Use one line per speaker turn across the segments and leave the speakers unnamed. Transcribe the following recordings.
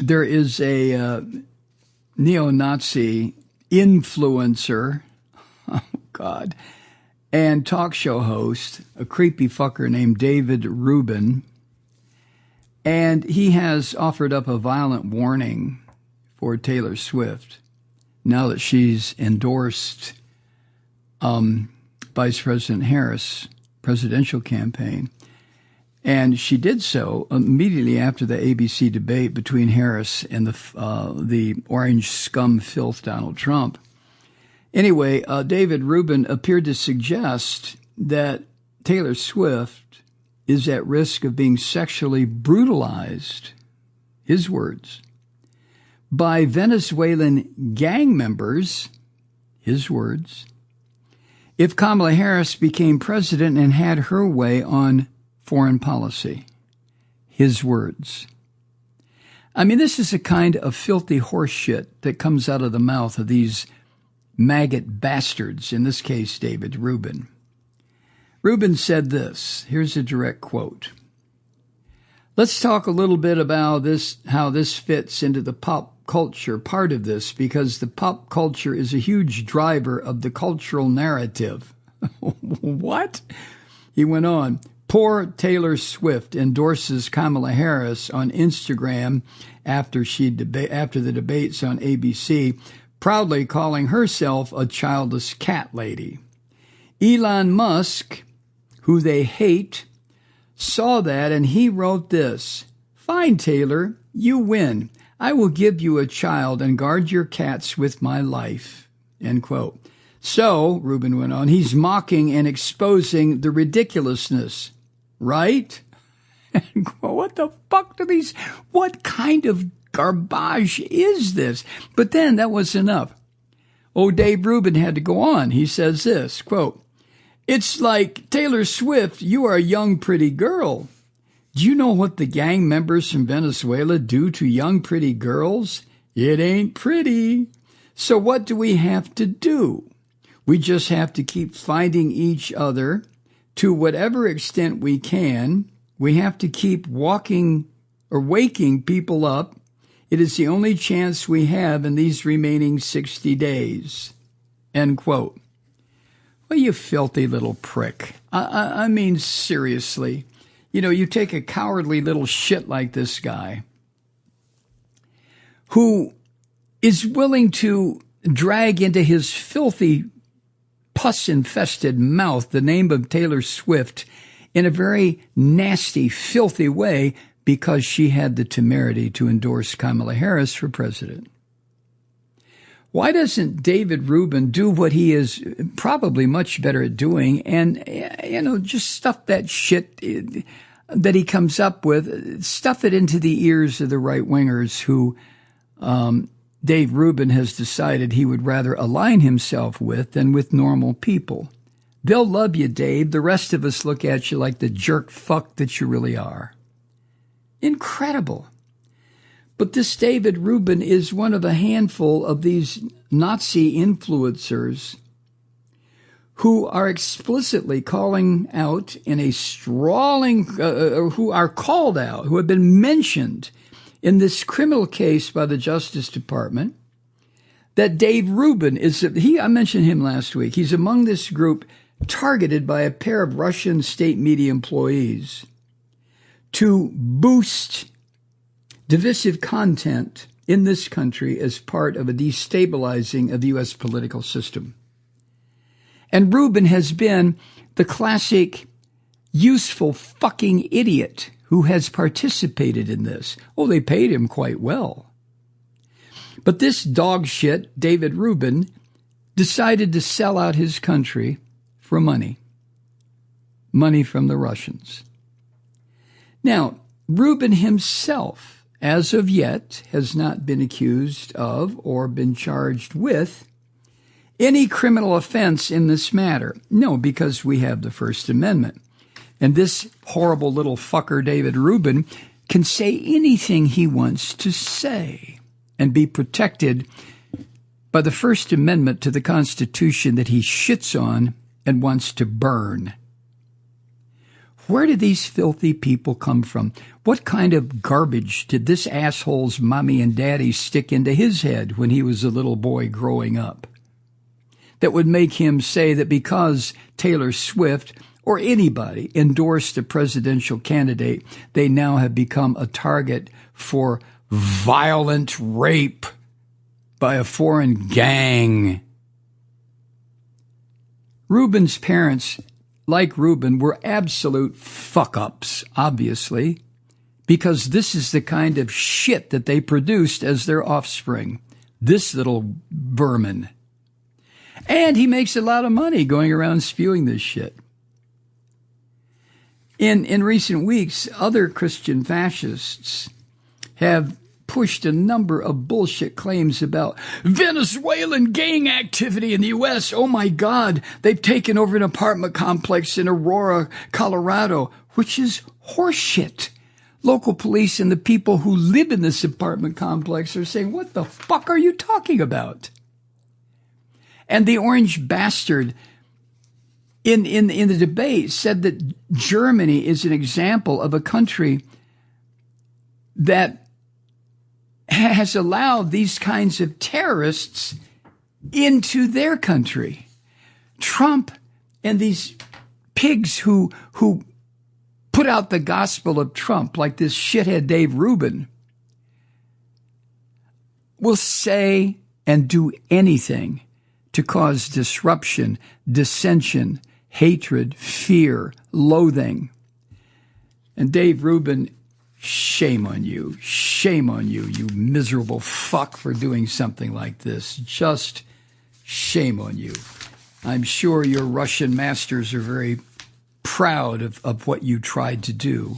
There is a neo-Nazi influencer, oh God, and talk show host, a creepy fucker named David Rubin, and he has offered up a violent warning for Taylor Swift now that she's endorsed Vice President Harris' presidential campaign. And she did so immediately after the ABC debate between Harris and the orange scum filth Donald Trump. Anyway, David Rubin appeared to suggest that Taylor Swift is at risk of being sexually brutalized, his words, by Venezuelan gang members, his words, if Kamala Harris became president and had her way on foreign policy, his words. I mean, this is a kind of filthy horse shit that comes out of the mouth of these maggot bastards, in this case, David Rubin. Rubin said this. Here's a direct quote. Let's talk a little bit about this, how this fits into the pop culture part of this, because the pop culture is a huge driver of the cultural narrative. What? He went on. Poor Taylor Swift endorses Kamala Harris on Instagram after the debates on ABC, proudly calling herself a childless cat lady. Elon Musk, who they hate, saw that and he wrote this, "Fine, Taylor, you win. I will give you a child and guard your cats with my life." End quote. So, Rubin went on, he's mocking and exposing the ridiculousness, right? What the fuck what kind of garbage is this? But then that was enough. Oh, Dave Rubin had to go on. He says this, quote, "It's like, Taylor Swift, you are a young, pretty girl. Do you know what the gang members from Venezuela do to young, pretty girls? It ain't pretty. So what do we have to do? We just have to keep finding each other to whatever extent we can. We have to keep waking people up. It is the only chance we have in these remaining 60 days. End quote. Well, you filthy little prick. I mean, seriously. You know, you take a cowardly little shit like this guy who is willing to drag into his filthy, pus-infested mouth the name of Taylor Swift in a very nasty, filthy way because she had the temerity to endorse Kamala Harris for president. Why doesn't David Rubin do what he is probably much better at doing and, just stuff that shit that he comes up with, stuff it into the ears of the right-wingers who Dave Rubin has decided he would rather align himself with than with normal people. They'll love you, Dave. The rest of us look at you like the jerk fuck that you really are. Incredible. But this David Rubin is one of a handful of these Nazi influencers who are explicitly calling out in a sprawling, who are called out, who have been mentioned in this criminal case by the Justice Department, that Dave Rubin I mentioned him last week. He's among this group targeted by a pair of Russian state media employees to boost divisive content in this country as part of a destabilizing of the U.S. political system. And Rubin has been the classic useful fucking idiot who has participated in this. Oh, they paid him quite well. But this dog shit, David Rubin, decided to sell out his country for money. Money from the Russians. Now, Rubin himself, as of yet, has not been accused of or been charged with any criminal offense in this matter. No, because we have the First Amendment. And this horrible little fucker, David Rubin, can say anything he wants to say and be protected by the First Amendment to the Constitution that he shits on and wants to burn. Where did these filthy people come from? What kind of garbage did this asshole's mommy and daddy stick into his head when he was a little boy growing up that would make him say that because Taylor Swift or anybody endorsed a presidential candidate, they now have become a target for violent rape by a foreign gang? Rubin's parents, like Rubin, were absolute fuck-ups, obviously, because this is the kind of shit that they produced as their offspring. This little vermin. And he makes a lot of money going around spewing this shit. In recent weeks, other Christian fascists have pushed a number of bullshit claims about Venezuelan gang activity in the U.S. Oh, my God, they've taken over an apartment complex in Aurora, Colorado, which is horseshit. Local police and the people who live in this apartment complex are saying, what the fuck are you talking about? And the orange bastard in the debate said that Germany is an example of a country that has allowed these kinds of terrorists into their country. Trump and these pigs who put out the gospel of Trump, like this shithead Dave Rubin, will say and do anything to cause disruption, dissension, hatred, fear, loathing. And Dave Rubin, shame on you, you miserable fuck, for doing something like this. Just shame on you. I'm sure your Russian masters are very proud of what you tried to do.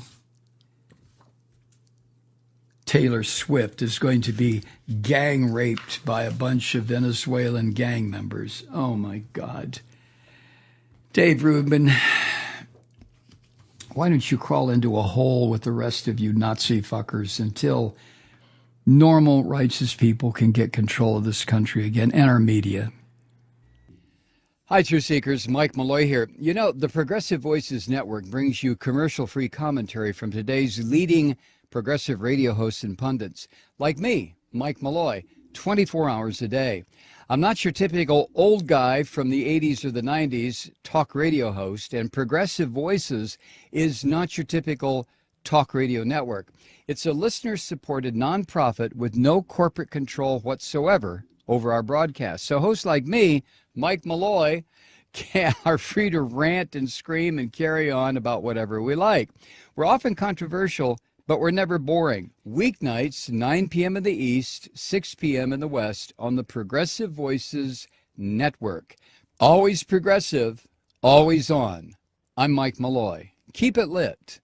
Taylor Swift is going to be gang raped by a bunch of Venezuelan gang members. Oh, my God. Dave Rubin, why don't you crawl into a hole with the rest of you Nazi fuckers until normal, righteous people can get control of this country again and our media?
Hi, Truth Seekers. Mike Malloy here. You know, the Progressive Voices Network brings you commercial-free commentary from today's leading progressive radio hosts and pundits, like me, Mike Malloy, 24 hours a day. I'm not your typical old guy from the 80s or the 90s talk radio host, and Progressive Voices is not your typical talk radio network. It's a listener-supported nonprofit with no corporate control whatsoever over our broadcast. So hosts like me, Mike Malloy, are free to rant and scream and carry on about whatever we like. We're often controversial, but we're never boring. Weeknights, 9 p.m. in the East, 6 p.m. in the West on the Progressive Voices Network. Always progressive, always on. I'm Mike Malloy. Keep it lit.